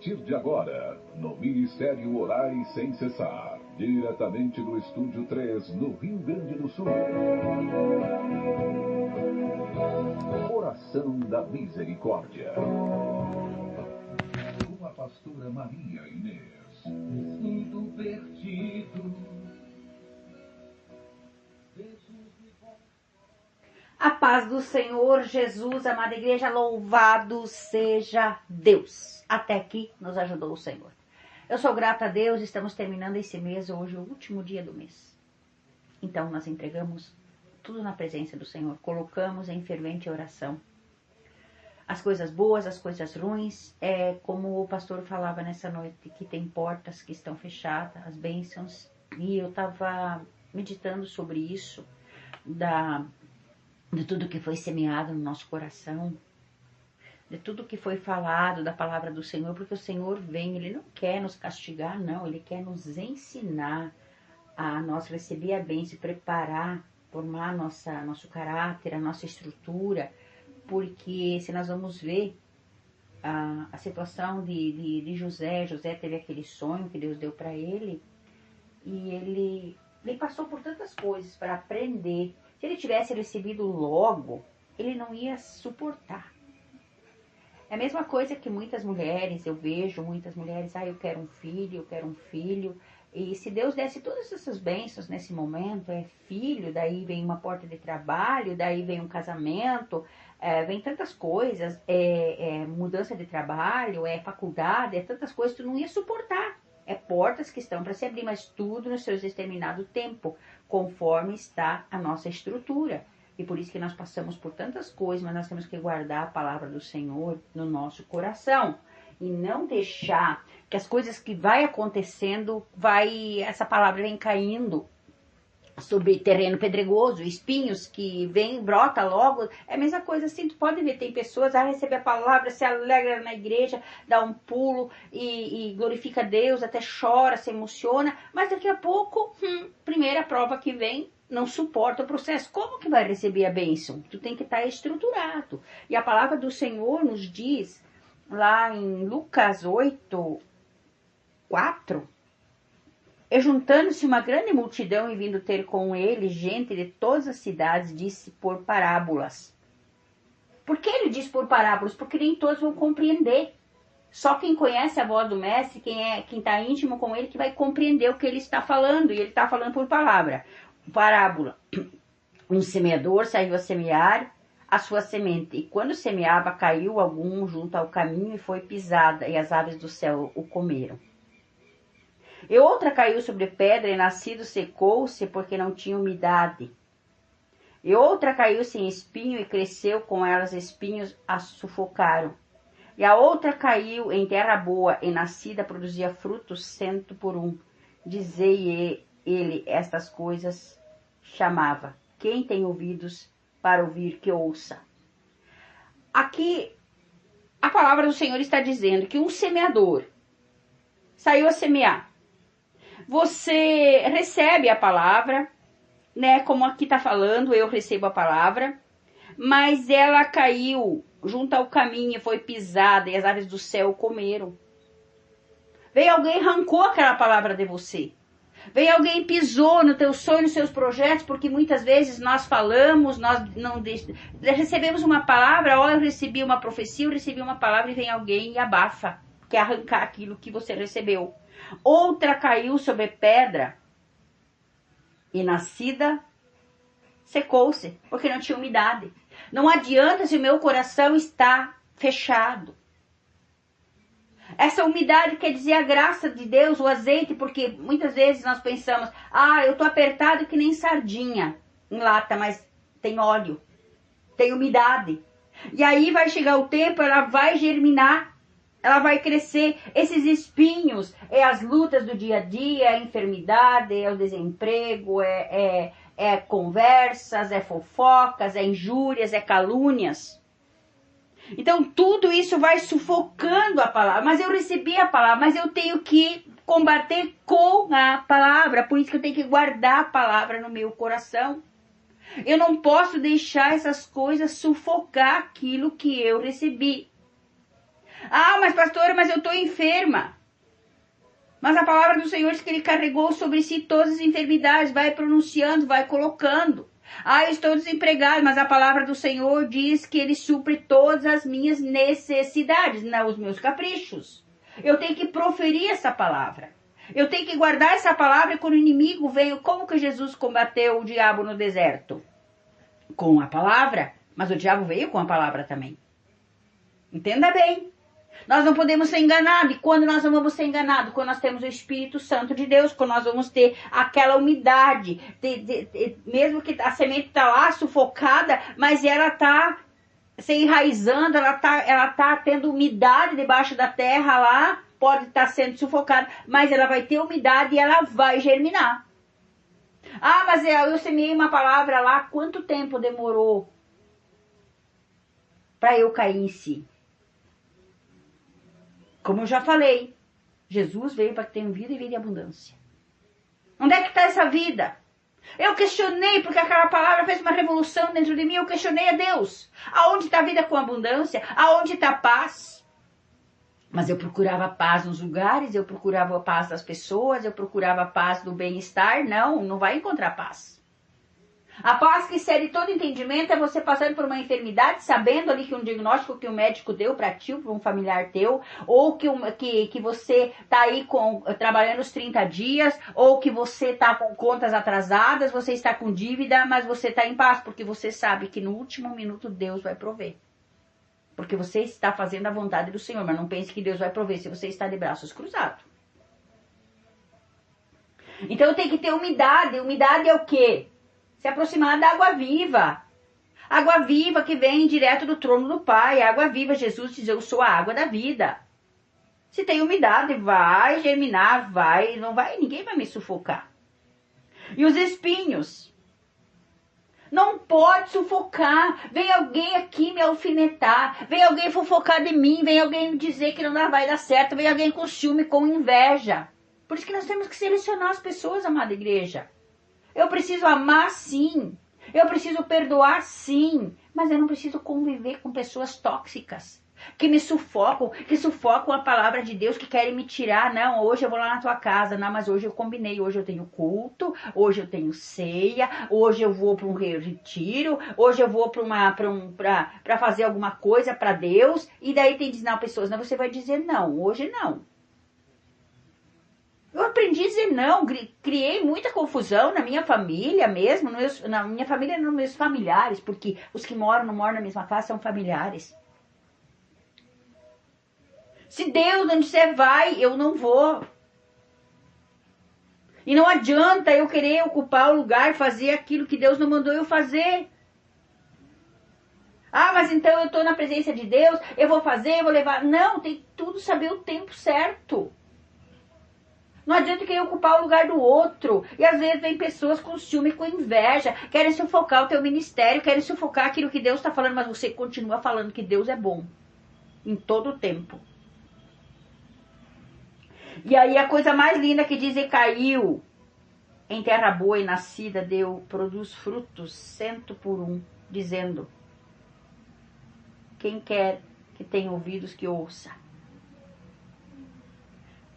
partir de agora, no Ministério Orai Sem Cessar, diretamente do Estúdio 3, no Rio Grande do Sul. Oração da Misericórdia. Com a pastora Maria Inês. Me sinto perdido. A paz do Senhor Jesus, amada igreja, louvado seja Deus. Até aqui nos ajudou o Senhor. Eu sou grata a Deus, estamos terminando esse mês, hoje é o último dia do mês. Então nós entregamos tudo na presença do Senhor, colocamos em fervente oração. As coisas boas, as coisas ruins, como o pastor falava nessa noite, que tem portas que estão fechadas, as bênçãos. E eu estava meditando sobre isso, de tudo que foi semeado no nosso coração, de tudo que foi falado da palavra do Senhor, porque o Senhor vem, Ele não quer nos castigar, não, Ele quer nos ensinar a nós receber a bênção, preparar, formar nosso caráter, a nossa estrutura, porque se nós vamos ver a situação de José teve aquele sonho que Deus deu para ele, e ele passou por tantas coisas para aprender. Se ele tivesse recebido logo, ele não ia suportar. É a mesma coisa que muitas mulheres, eu vejo muitas mulheres, eu quero um filho. E se Deus desse todas essas bênçãos nesse momento, filho, daí vem uma porta de trabalho, daí vem um casamento, vem tantas coisas, mudança de trabalho, faculdade, tantas coisas, tu não ia suportar. Portas que estão para se abrir, mas tudo no seu determinado tempo, conforme está a nossa estrutura. E por isso que nós passamos por tantas coisas, mas nós temos que guardar a palavra do Senhor no nosso coração. E não deixar que as coisas que vai acontecendo, essa palavra vem caindo sobre terreno pedregoso, espinhos que brota logo. É a mesma coisa assim, tu pode ver, tem pessoas, receber a palavra, se alegra na igreja, dá um pulo e glorifica a Deus, até chora, se emociona, mas daqui a pouco, primeira prova que vem, não suporta o processo. Como que vai receber a bênção? Tu tem que estar estruturado. E a palavra do Senhor nos diz, lá em Lucas 8, 4, e juntando-se uma grande multidão e vindo ter com ele gente de todas as cidades, disse por parábolas. Por que ele diz por parábolas? Porque nem todos vão compreender. Só quem conhece a voz do mestre, quem está íntimo com ele, que vai compreender o que ele está falando. E ele está falando por parábola. Um semeador saiu a semear a sua semente. E quando semeava, caiu algum junto ao caminho e foi pisada. E as aves do céu o comeram. E outra caiu sobre pedra e nascido secou-se porque não tinha umidade. E outra caiu sem espinho e cresceu com elas espinhos, a sufocaram. E a outra caiu em terra boa e nascida produzia frutos 100 por 1. Dizei ele estas coisas, chamava. Quem tem ouvidos para ouvir, que ouça. Aqui a palavra do Senhor está dizendo que um semeador saiu a semear. Você recebe a palavra, né? Como aqui está falando, eu recebo a palavra, mas ela caiu junto ao caminho, foi pisada e as aves do céu comeram. Veio alguém e arrancou aquela palavra de você. Veio alguém e pisou no teu sonho, nos seus projetos, porque muitas vezes nós falamos, nós não recebemos uma palavra, eu recebi uma profecia, eu recebi uma palavra e vem alguém e abafa, quer arrancar aquilo que você recebeu. Outra caiu sobre pedra e nascida secou-se, porque não tinha umidade. Não adianta se o meu coração está fechado. Essa umidade quer dizer a graça de Deus, o azeite, porque muitas vezes nós pensamos, eu tô apertado que nem sardinha em lata, mas tem óleo, tem umidade. E aí vai chegar o tempo, ela vai germinar, ela vai crescer. Esses espinhos, as lutas do dia a dia, a enfermidade, o desemprego, conversas, fofocas, injúrias, calúnias. Então tudo isso vai sufocando a palavra. Mas eu recebi a palavra, mas eu tenho que combater com a palavra. Por isso que eu tenho que guardar a palavra no meu coração. Eu não posso deixar essas coisas sufocar aquilo que eu recebi. Ah, mas pastora, mas eu estou enferma. Mas a palavra do Senhor diz que ele carregou sobre si todas as enfermidades, vai pronunciando, vai colocando. Ah, eu estou desempregado, mas a palavra do Senhor diz que ele supre todas as minhas necessidades, não os meus caprichos. Eu tenho que proferir essa palavra. Eu tenho que guardar essa palavra e quando o inimigo veio, como que Jesus combateu o diabo no deserto? Com a palavra, mas o diabo veio com a palavra também. Entenda bem. Nós não podemos ser enganados. E quando nós não vamos ser enganados? Quando nós temos o Espírito Santo de Deus, quando nós vamos ter aquela umidade. Mesmo que a semente está lá sufocada, mas ela está se enraizando, ela tá tendo umidade debaixo da terra lá, pode estar sendo sufocada, mas ela vai ter umidade e ela vai germinar. Ah, mas eu semeei uma palavra lá, quanto tempo demorou para eu cair em si? Como eu já falei, Jesus veio para que tenham vida e vida em abundância. Onde é que está essa vida? Eu questionei, porque aquela palavra fez uma revolução dentro de mim, eu questionei a Deus. Aonde está a vida com abundância? Aonde está a paz? Mas eu procurava paz nos lugares, eu procurava a paz das pessoas, eu procurava a paz do bem-estar. Não vai encontrar paz. A paz que excede todo entendimento é você passando por uma enfermidade, sabendo ali que um diagnóstico que o médico deu para ti, para um familiar teu, ou que você está aí trabalhando os 30 dias, ou que você está com contas atrasadas, você está com dívida, mas você está em paz, porque você sabe que no último minuto Deus vai prover. Porque você está fazendo a vontade do Senhor, mas não pense que Deus vai prover se você está de braços cruzados. Então tem que ter umidade. Umidade é o quê? Se aproximar da água viva. Água viva que vem direto do trono do Pai. Água viva, Jesus diz, eu sou a água da vida. Se tem umidade, vai germinar, ninguém vai me sufocar. E os espinhos? Não pode sufocar. Vem alguém aqui me alfinetar. Vem alguém fofocar de mim. Vem alguém dizer que não vai dar certo. Vem alguém com ciúme, com inveja. Por isso que nós temos que selecionar as pessoas, amada igreja. Eu preciso amar sim, eu preciso perdoar sim, mas eu não preciso conviver com pessoas tóxicas, que me sufocam, que sufocam a palavra de Deus, que querem me tirar. Não, hoje eu vou lá na tua casa, não, mas hoje eu combinei, hoje eu tenho culto, hoje eu tenho ceia, hoje eu vou para um retiro, hoje eu vou para fazer alguma coisa para Deus, e daí tem dizer, não, pessoas, não, você vai dizer não, hoje não. Eu aprendi a dizer não, criei muita confusão na minha família mesmo, na minha família e nos meus familiares, porque os que não moram na mesma casa são familiares. Se Deus não disser vai, eu não vou. E não adianta eu querer ocupar o lugar, fazer aquilo que Deus não mandou eu fazer. Ah, mas então eu estou na presença de Deus, eu vou fazer, eu vou levar. Não, tem tudo saber o tempo certo. Não adianta querer ocupar o lugar do outro. E às vezes vem pessoas com ciúme, com inveja, querem sufocar o teu ministério, querem sufocar aquilo que Deus está falando, mas você continua falando que Deus é bom. Em todo o tempo. E aí a coisa mais linda que diz, e caiu em terra boa e nascida, produz frutos 100 por 1, dizendo, quem quer que tenha ouvidos que ouça.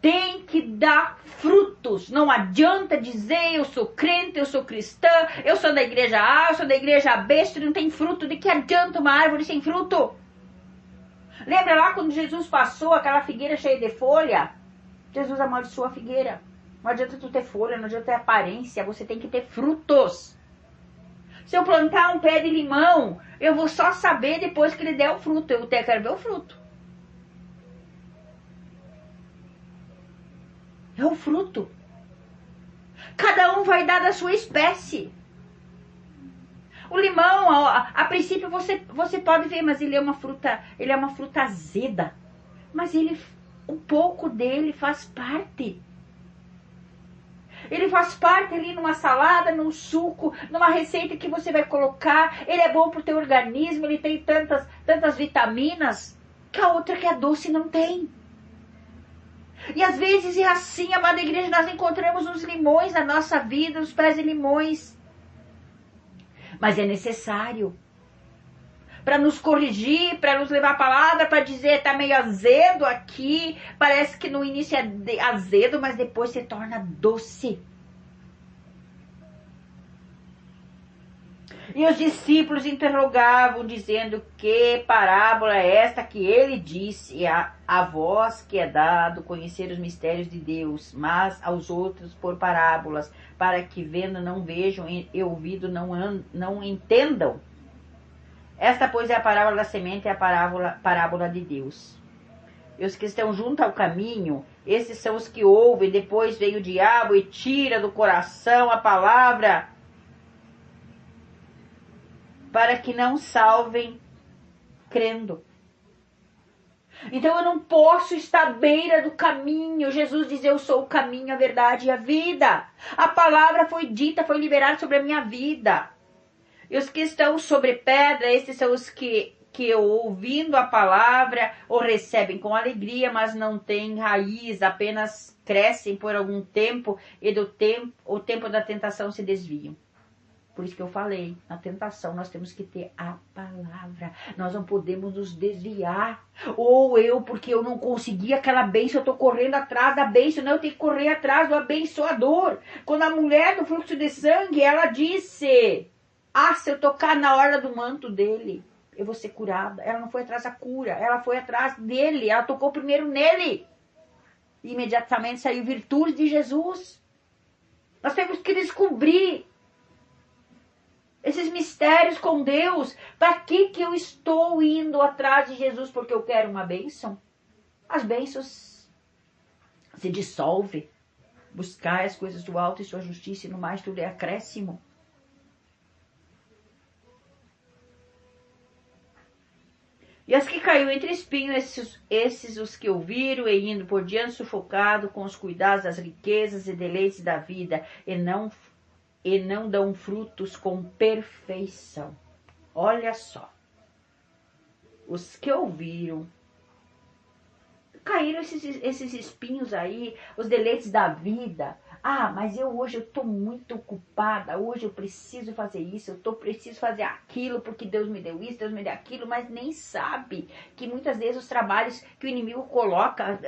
Tem que dar frutos. Não adianta dizer eu sou crente, eu sou cristã, eu sou da igreja A, eu sou da igreja B, se não tem fruto. De que adianta uma árvore sem fruto? Lembra lá quando Jesus passou aquela figueira cheia de folha? Jesus amaldiçoou a figueira. Não adianta tu ter folha, não adianta ter aparência, você tem que ter frutos. Se eu plantar um pé de limão, eu vou só saber depois que ele der o fruto. Eu quero ver o fruto. É o fruto. Cada um vai dar da sua espécie. O limão, a princípio você pode ver, mas ele é uma fruta azeda. Mas um pouco dele faz parte. Ele faz parte ali numa salada, num suco, numa receita que você vai colocar. Ele é bom pro teu organismo, ele tem tantas vitaminas que a outra que é doce não tem. E às vezes é assim, amada igreja, nós encontramos os limões na nossa vida, os pés de limões. Mas é necessário. para nos corrigir, para nos levar a palavra, para dizer tá meio azedo aqui, parece que no início é azedo, mas depois se torna doce. E os discípulos interrogavam, dizendo: que parábola é esta que ele disse? A vós que é dado conhecer os mistérios de Deus, mas aos outros por parábolas, para que vendo não vejam e ouvindo não entendam. Esta, pois, é a parábola da semente, é a parábola de Deus. E os que estão junto ao caminho, esses são os que ouvem, depois vem o diabo e tira do coração a palavra, para que não salvem crendo. Então eu não posso estar à beira do caminho. Jesus diz: eu sou o caminho, a verdade e a vida. A palavra foi dita, foi liberada sobre a minha vida. E os que estão sobre pedra, esses são os que ouvindo a palavra o recebem com alegria, mas não têm raiz, apenas crescem por algum tempo e o tempo da tentação se desviam. Por isso que eu falei, na tentação nós temos que ter a palavra. Nós não podemos nos desviar. Ou porque eu não consegui aquela bênção, eu estou correndo atrás da bênção. Não, eu tenho que correr atrás do abençoador. Quando a mulher do fluxo de sangue, ela disse: se eu tocar na orla do manto dele, eu vou ser curada. Ela não foi atrás da cura, ela foi atrás dele. Ela tocou primeiro nele. E imediatamente saiu virtude de Jesus. Nós temos que descobrir esses mistérios com Deus. Para que eu estou indo atrás de Jesus? Porque eu quero uma bênção? As bênçãos se dissolvem. Buscar as coisas do alto e sua justiça, e no mais tudo é acréscimo. E as que caiu entre espinhos, esses os que ouviram e indo por diante sufocado com os cuidados das riquezas e deleites da vida, e não dão frutos com perfeição. Olha só. Os que ouviram, caíram esses espinhos aí, os deleites da vida. Mas hoje eu estou muito ocupada, hoje eu preciso fazer isso, preciso fazer aquilo, porque Deus me deu isso, Deus me deu aquilo, mas nem sabe que muitas vezes os trabalhos que o inimigo coloca,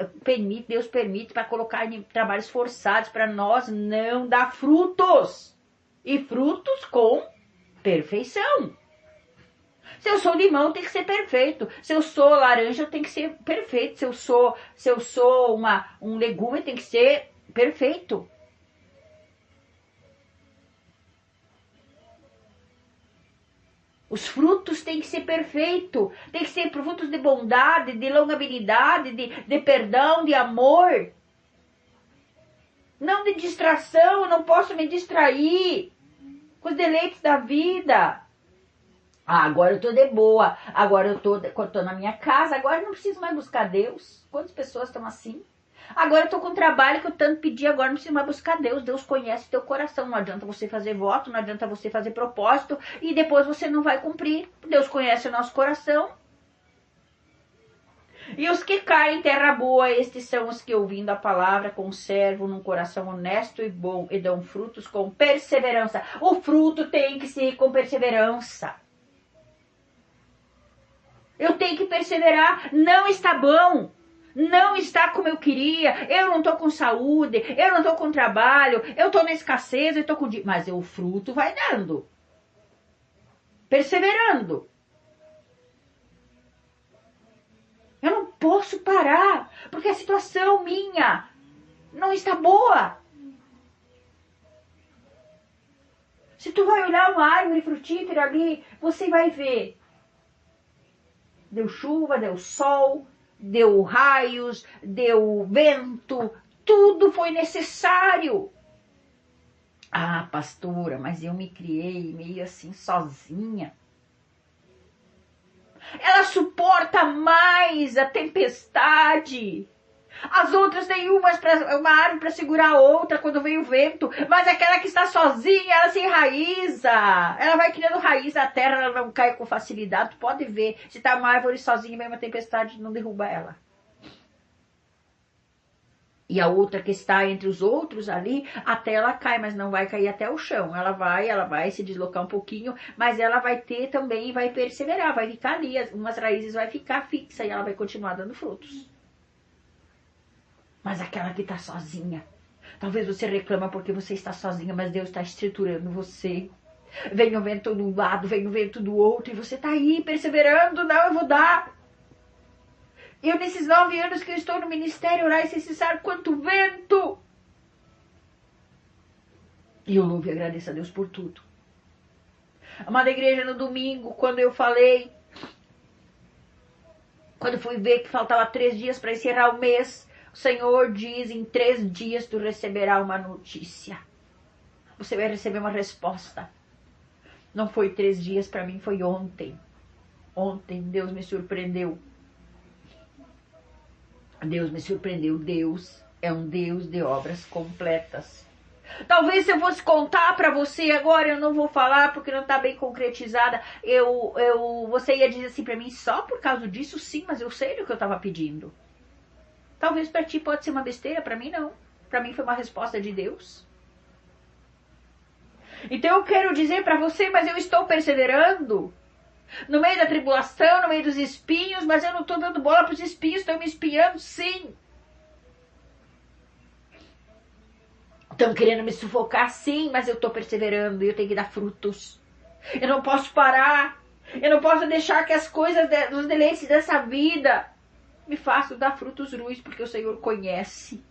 Deus permite para colocar trabalhos forçados para nós não dar frutos. E frutos com perfeição. Se eu sou limão, tem que ser perfeito. Se eu sou laranja, tem que ser perfeito. Se eu sou um legume, tem que ser perfeito. Os frutos têm que ser perfeitos. Tem que ser frutos de bondade, de longanimidade, de perdão, de amor. Não de distração. Eu não posso me distrair com os deleites da vida. Agora eu tô de boa. Agora eu tô na minha casa. Agora eu não preciso mais buscar Deus. Quantas pessoas estão assim? Agora eu tô com um trabalho que eu tanto pedi, agora não preciso mais buscar Deus. Deus conhece teu coração. Não adianta você fazer voto, não adianta você fazer propósito e depois você não vai cumprir. Deus conhece o nosso coração. E os que caem em terra boa, estes são os que, ouvindo a palavra, conservam num coração honesto e bom e dão frutos com perseverança. O fruto tem que ser com perseverança. Eu tenho que perseverar. Não está bom. Não está como eu queria. Eu não estou com saúde. Eu não estou com trabalho. Eu estou na escassez. Eu estou com... Mas o fruto vai dando. Perseverando. Eu não posso parar. Porque a situação minha não está boa. Se tu vai olhar uma árvore frutífera ali, você vai ver. Deu chuva, deu sol, deu raios, deu vento, tudo foi necessário. Pastora, mas eu me criei meio assim sozinha. Ela suporta mais a tempestade. As outras têm uma árvore para segurar a outra quando vem o vento. Mas aquela que está sozinha, ela se enraiza. Ela vai criando raiz na terra, ela não cai com facilidade. Tu pode ver, se está uma árvore sozinha, mesmo a tempestade não derruba ela. E a outra que está entre os outros ali, até ela cai, mas não vai cair até o chão. Ela vai se deslocar um pouquinho, mas ela vai ter também, vai perseverar, vai ficar ali, umas raízes vai ficar fixa e ela vai continuar dando frutos. Mas aquela que está sozinha, talvez você reclama porque você está sozinha, mas Deus está estruturando você. Vem o vento de um lado, vem o vento do outro, e você está aí perseverando, não, eu vou dar. Eu, nesses 9 anos que eu estou no ministério, orar sem cessar, quanto vento! E eu louvo e agradeço a Deus por tudo. Amada igreja, no domingo, quando eu falei, quando fui ver que faltava 3 dias para encerrar o mês, o Senhor diz, em 3 dias tu receberás uma notícia. Você vai receber uma resposta. Não foi 3 dias, para mim foi ontem. Ontem Deus me surpreendeu. Deus me surpreendeu. Deus é um Deus de obras completas. Talvez se eu fosse contar para você agora, eu não vou falar porque não está bem concretizada. Você ia dizer assim para mim, só por causa disso sim, mas eu sei do que eu estava pedindo. Talvez para ti pode ser uma besteira, para mim não. Para mim foi uma resposta de Deus. Então eu quero dizer para você, mas eu estou perseverando. No meio da tribulação, no meio dos espinhos, mas eu não estou dando bola para os espinhos, estão me espiando, sim. Estão querendo me sufocar, sim, mas eu estou perseverando e eu tenho que dar frutos. Eu não posso parar, eu não posso deixar que as coisas, os deleites dessa vida me façam dar frutos ruins, porque o Senhor conhece.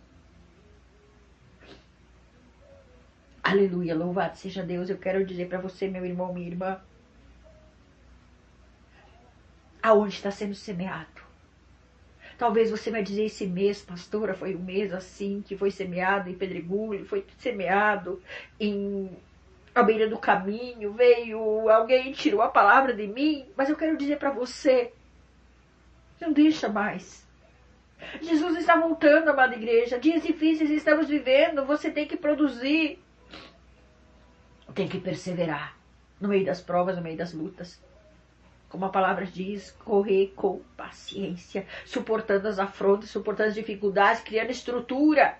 Aleluia, louvado seja Deus. Eu quero dizer para você, meu irmão, minha irmã, aonde está sendo semeado. Talvez você vai dizer, esse mês, pastora, foi um mês assim, que foi semeado em pedregulho, foi semeado à beira do caminho, veio alguém, tirou a palavra de mim, mas eu quero dizer para você, não deixa mais. Jesus está voltando, amada igreja, dias difíceis estamos vivendo, você tem que produzir, tem que perseverar, no meio das provas, no meio das lutas. Como a palavra diz, correr com paciência, suportando as afrontas, suportando as dificuldades, criando estrutura.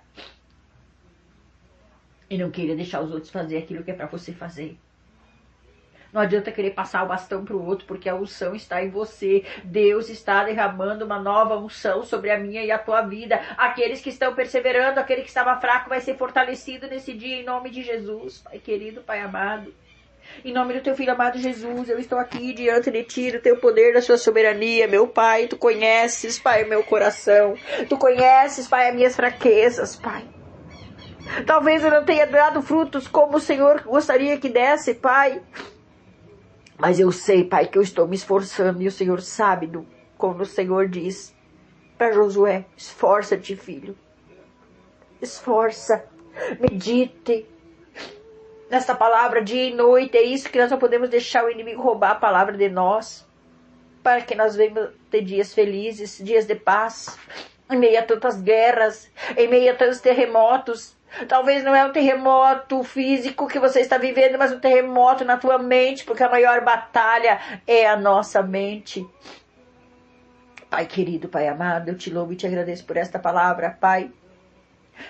E não queira deixar os outros fazer aquilo que é para você fazer. Não adianta querer passar o bastão para o outro, porque a unção está em você. Deus está derramando uma nova unção sobre a minha e a tua vida. Aqueles que estão perseverando, aquele que estava fraco vai ser fortalecido nesse dia, em nome de Jesus. Pai querido, Pai amado. Em nome do teu filho amado Jesus, eu estou aqui diante de ti, do teu poder, da sua soberania, meu Pai. Tu conheces, Pai, o meu coração. Tu conheces, Pai, as minhas fraquezas, Pai. Talvez eu não tenha dado frutos como o Senhor gostaria que desse, Pai. Mas eu sei, Pai, que eu estou me esforçando e o Senhor sabe, como o Senhor diz para Josué, esforça-te, filho. Esforça, medite nesta palavra dia e noite. É isso que nós não podemos deixar o inimigo roubar a palavra de nós, para que nós venhamos ter dias felizes, dias de paz, em meio a tantas guerras, em meio a tantos terremotos. Talvez não é um terremoto físico que você está vivendo, mas um terremoto na tua mente, porque a maior batalha é a nossa mente. Pai querido, Pai amado, eu te louvo e te agradeço por esta palavra, Pai.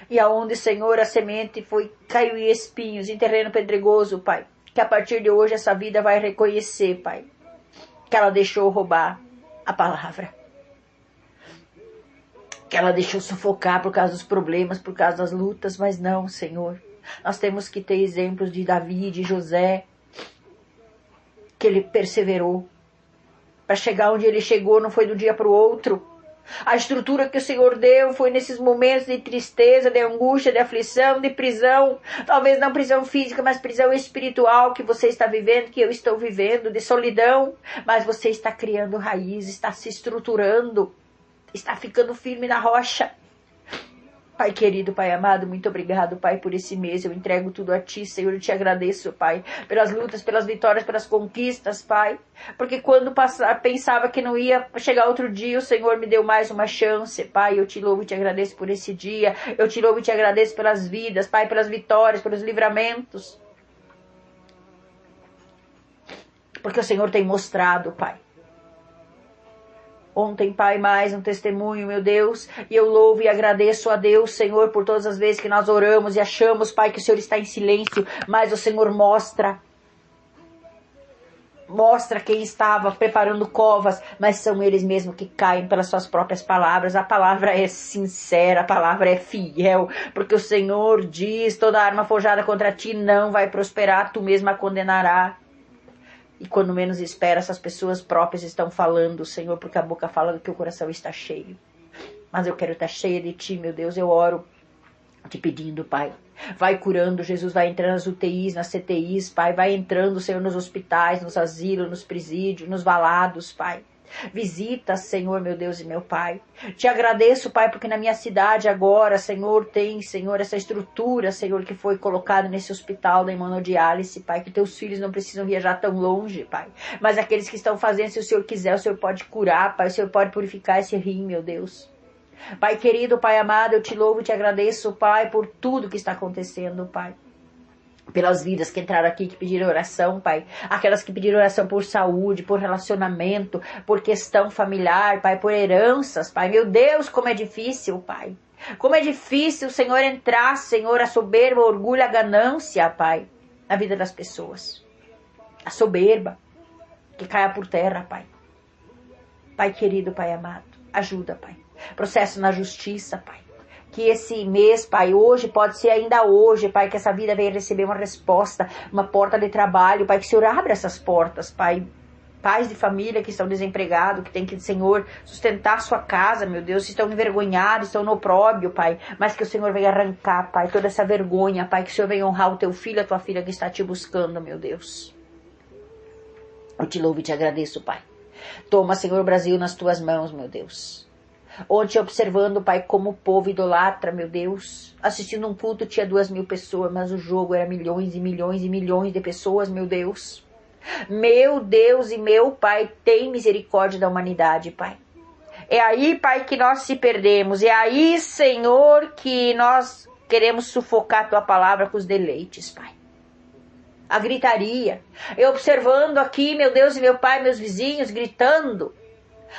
E aonde, Senhor, a semente caiu em espinhos, em terreno pedregoso, Pai, que a partir de hoje essa vida vai reconhecer, Pai, que ela deixou roubar a palavra, que ela deixou sufocar por causa dos problemas, por causa das lutas, mas não, Senhor. Nós temos que ter exemplos de Davi, de José, que ele perseverou. Para chegar onde ele chegou não foi do dia para o outro. A estrutura que o Senhor deu foi nesses momentos de tristeza, de angústia, de aflição, de prisão. Talvez não prisão física, mas prisão espiritual que você está vivendo, que eu estou vivendo, de solidão. Mas você está criando raiz, está se estruturando, está ficando firme na rocha. Pai querido, Pai amado, muito obrigado, Pai, por esse mês. Eu entrego tudo a Ti, Senhor. Eu te agradeço, Pai, pelas lutas, pelas vitórias, pelas conquistas, Pai. Porque quando pensava que não ia chegar outro dia, o Senhor me deu mais uma chance, Pai. Eu te louvo e te agradeço por esse dia. Eu te louvo e te agradeço pelas vidas, Pai, pelas vitórias, pelos livramentos. Porque o Senhor tem mostrado, Pai, Ontem, Pai, mais um testemunho, meu Deus, e eu louvo e agradeço a Deus, Senhor, por todas as vezes que nós oramos e achamos, Pai, que o Senhor está em silêncio, mas o Senhor mostra quem estava preparando covas, mas são eles mesmos que caem pelas suas próprias palavras. A palavra é sincera, a palavra é fiel, porque o Senhor diz, toda arma forjada contra ti não vai prosperar, tu mesma a condenará. E quando menos espera, essas pessoas próprias estão falando, Senhor, porque a boca fala do que o coração está cheio. Mas eu quero estar cheia de ti, meu Deus, eu oro te pedindo, Pai. Vai curando, Jesus vai entrando nas UTIs, nas CTIs, Pai. Vai entrando, Senhor, nos hospitais, nos asilos, nos presídios, nos valados, Pai. Visita, Senhor, meu Deus e meu Pai. Te agradeço, Pai, porque na minha cidade agora, Senhor, tem, Senhor, essa estrutura, Senhor, que foi colocada nesse hospital da hemodiálise, Pai, que teus filhos não precisam viajar tão longe, Pai. Mas aqueles que estão fazendo, se o Senhor quiser, o Senhor pode curar, Pai, o Senhor pode purificar esse rim, meu Deus. Pai querido, Pai amado, eu te louvo e te agradeço, Pai, por tudo que está acontecendo, Pai. Pelas vidas que entraram aqui, que pediram oração, Pai. Aquelas que pediram oração por saúde, por relacionamento, por questão familiar, Pai, por heranças, Pai. Meu Deus, como é difícil, Pai. Como é difícil, Senhor, entrar, Senhor, a soberba, o orgulho, a ganância, Pai, na vida das pessoas. A soberba, que caia por terra, Pai. Pai querido, Pai amado, ajuda, Pai. Processo na justiça, Pai. Que esse mês, Pai, hoje, pode ser ainda hoje, Pai, que essa vida venha receber uma resposta, uma porta de trabalho, Pai, que o Senhor abra essas portas, Pai. Pais de família que estão desempregados, que tem que, Senhor, sustentar sua casa, meu Deus, estão envergonhados, estão no opróbrio, Pai, mas que o Senhor venha arrancar, Pai, toda essa vergonha, Pai, que o Senhor venha honrar o teu filho, a tua filha que está te buscando, meu Deus. Eu te louvo e te agradeço, Pai. Toma, Senhor, o Brasil nas tuas mãos, meu Deus. Ontem observando, Pai, como o povo idolatra, meu Deus. Assistindo um culto tinha 2.000 pessoas, mas o jogo era milhões e milhões e milhões de pessoas, meu Deus. Meu Deus e meu Pai, tem misericórdia da humanidade, Pai. É aí, Pai, que nós se perdemos. É aí, Senhor, que nós queremos sufocar a Tua palavra com os deleites, Pai. A gritaria. Eu observando aqui, meu Deus e meu Pai, meus vizinhos gritando.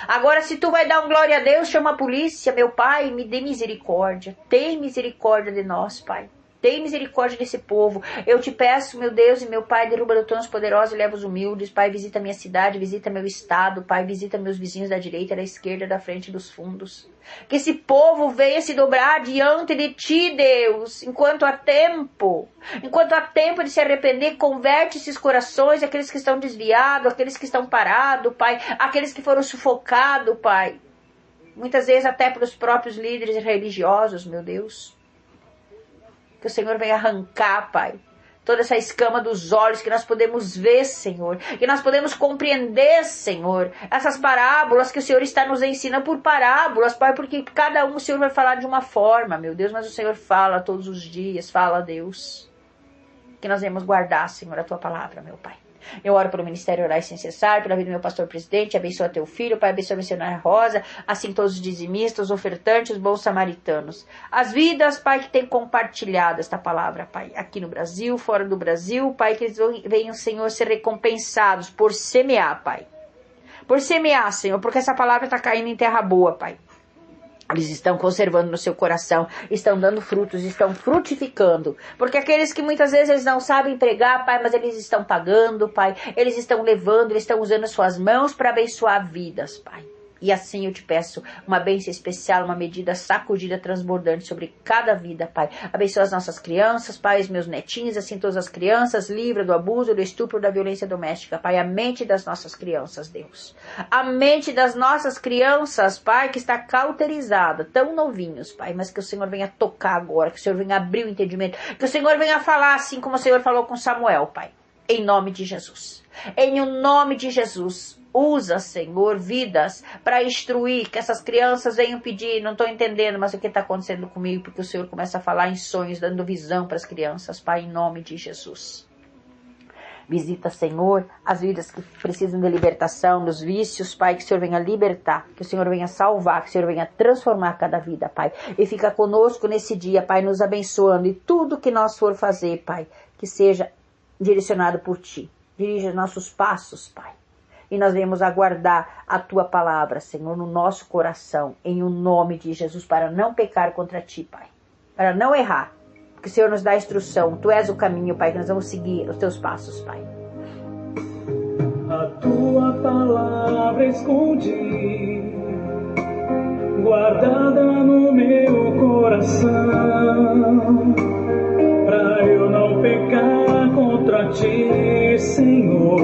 Agora, se Tu vai dar um glória a Deus, chama a polícia, meu Pai, me dê misericórdia. Tem misericórdia de nós, Pai. Tem misericórdia desse povo. Eu te peço, meu Deus e meu Pai, derruba do trono os poderosos e leva os humildes. Pai, visita minha cidade, visita meu estado. Pai, visita meus vizinhos da direita, da esquerda, da frente e dos fundos. Que esse povo venha se dobrar diante de Ti, Deus, enquanto há tempo. Enquanto há tempo de se arrepender, converte esses corações, aqueles que estão desviados, aqueles que estão parados, Pai. Aqueles que foram sufocados, Pai. Muitas vezes até pelos próprios líderes religiosos, meu Deus. Que o Senhor venha arrancar, Pai, toda essa escama dos olhos, que nós podemos ver, Senhor, que nós podemos compreender, Senhor, essas parábolas que o Senhor está nos ensinando por parábolas, Pai, porque cada um o Senhor vai falar de uma forma, meu Deus, mas o Senhor fala todos os dias, fala a Deus, que nós devemos guardar, Senhor, a Tua palavra, meu Pai. Eu oro pelo Ministério Orar Sem Cessar, pela vida do meu pastor presidente, abençoa teu filho, Pai, abençoa a missionária Rosa, assim todos os dizimistas, os ofertantes, os bons samaritanos. As vidas, Pai, que tem compartilhado esta palavra, Pai, aqui no Brasil, fora do Brasil, Pai, que eles venham, Senhor, ser recompensados por semear, Pai. Por semear, Senhor, porque essa palavra está caindo em terra boa, Pai. Eles estão conservando no seu coração, estão dando frutos, estão frutificando. Porque aqueles que muitas vezes eles não sabem pregar, Pai, mas eles estão pagando, Pai. Eles estão levando, eles estão usando as suas mãos para abençoar vidas, Pai. E assim eu te peço uma bênção especial, uma medida sacudida, transbordante sobre cada vida, Pai. Abençoa as nossas crianças, Pai, os meus netinhos, assim todas as crianças, livra do abuso, do estupro, da violência doméstica, Pai. A mente das nossas crianças, Deus. A mente das nossas crianças, Pai, que está cauterizada, tão novinhos, Pai, mas que o Senhor venha tocar agora, que o Senhor venha abrir o entendimento, que o Senhor venha falar assim como o Senhor falou com Samuel, Pai. Em nome de Jesus. Em o nome de Jesus. Usa, Senhor, vidas para instruir, que essas crianças venham pedir, não estou entendendo, mas o que está acontecendo comigo, porque o Senhor começa a falar em sonhos, dando visão para as crianças, Pai, em nome de Jesus. Visita, Senhor, as vidas que precisam de libertação, dos vícios, Pai, que o Senhor venha libertar, que o Senhor venha salvar, que o Senhor venha transformar cada vida, Pai. E fica conosco nesse dia, Pai, nos abençoando, e tudo que nós for fazer, Pai, que seja direcionado por Ti. Dirija nossos passos, Pai. e nós viemos aguardar a Tua palavra, Senhor, no nosso coração, em o nome de Jesus, para não pecar contra Ti, Pai, para não errar, porque o Senhor nos dá a instrução, Tu és o caminho, Pai, que nós vamos seguir os Teus passos, Pai. A Tua palavra escondi, guardada no meu coração, pra eu não pecar contra Ti, Senhor.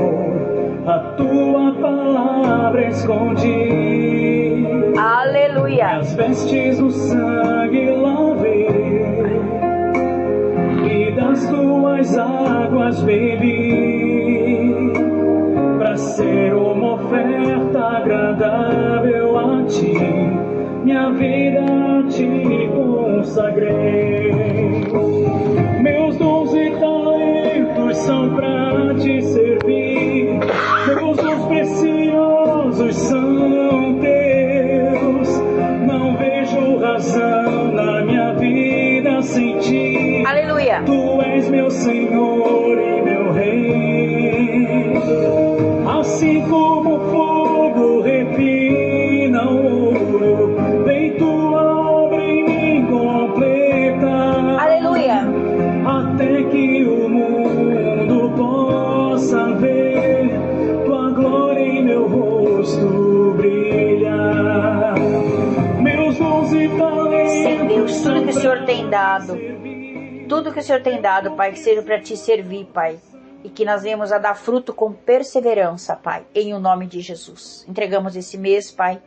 A Tua palavra escondi, Aleluia. as vestes do sangue lavei, e das Tuas águas bebi, pra ser uma oferta agradável a Ti, minha vida a Ti consagrei. Meus dons e talentos são pra Te servir, meus dons preciosos são Teus. Não vejo razão na minha vida sem Ti. Aleluia. Tu és meu Senhor e meu Rei. Assim como o fogo refina o ouro, vem Tua obra em mim completa. Aleluia. Até que o mundo possa ver Tua glória em meu rosto brilhar. Meus dons e talentos, Sim, Deus, tudo que o Senhor tem dado, tudo que o Senhor tem dado, Pai, que seja para Te servir, Pai, e que nós venhamos a dar fruto com perseverança, Pai, em o nome de Jesus. Entregamos esse mês, Pai,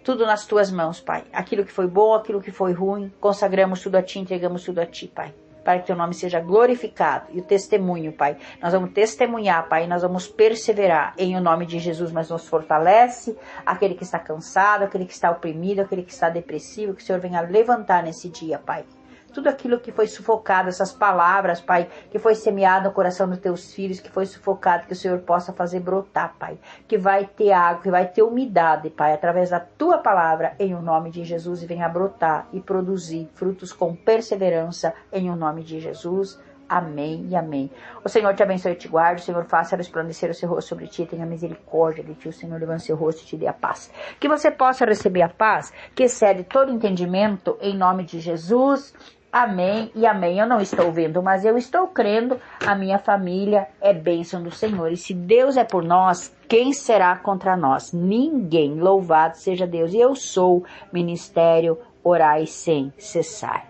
tudo nas Tuas mãos, Pai. Aquilo que foi bom, aquilo que foi ruim, consagramos tudo a Ti, entregamos tudo a Ti, Pai, para que Teu nome seja glorificado. E o testemunho, Pai, nós vamos testemunhar, Pai, nós vamos perseverar em o nome de Jesus, mas nos fortalece aquele que está cansado, aquele que está oprimido, aquele que está depressivo, que o Senhor venha levantar nesse dia, Pai. Tudo aquilo que foi sufocado, essas palavras, Pai, que foi semeado no coração dos Teus filhos, que foi sufocado, que o Senhor possa fazer brotar, Pai. Que vai ter água, que vai ter umidade, Pai, através da Tua palavra, em o nome de Jesus, e venha brotar e produzir frutos com perseverança, em o nome de Jesus. Amém e amém. O Senhor te abençoe e te guarde. O Senhor faça resplandecer o seu rosto sobre ti, tenha misericórdia de ti. O Senhor levante seu rosto e te dê a paz. Que você possa receber a paz, que excede todo entendimento, em nome de Jesus. Amém e amém. Eu não estou vendo, mas eu estou crendo. A minha família é bênção do Senhor. E se Deus é por nós, quem será contra nós? Ninguém. Louvado seja Deus. E eu sou Ministério Orai Sem Cessar.